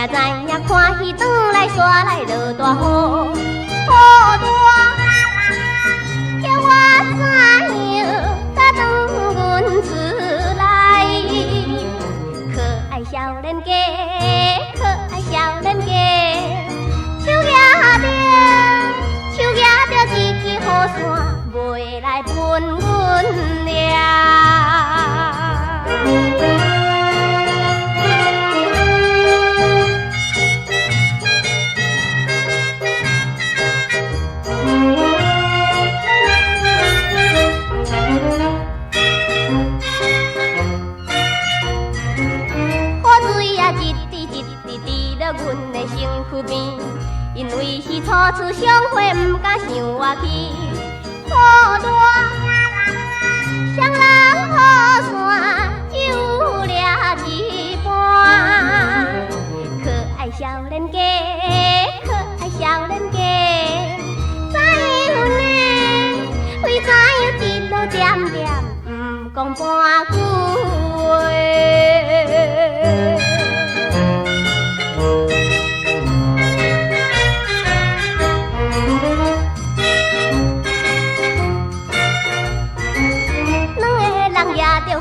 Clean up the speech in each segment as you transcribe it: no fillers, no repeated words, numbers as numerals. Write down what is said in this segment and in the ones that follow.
才知影看戏转来煞来落大雨，雨大叫我怎样才转阮厝来？可爱少年家，可爱少年家，手举着一支雨伞，袂来分阮俩。阮的身躯边，因为是初次相会，不敢想外去。雨大，双人雨伞，只有掠一半。可爱少年家，可爱少年家，怎样呢？为怎样一路点点，不讲半句话？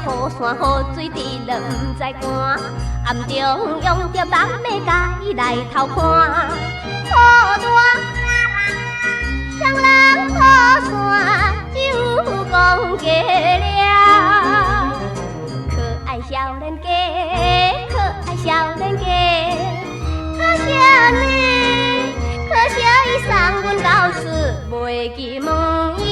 雨伞雨水滴了不知干，暗中用着梦的甲伊来偷看。雨大，双人雨伞，只有讲价了。可爱少年家，可爱少年家，可惜呢，可惜伊送阮到厝，袂记问伊。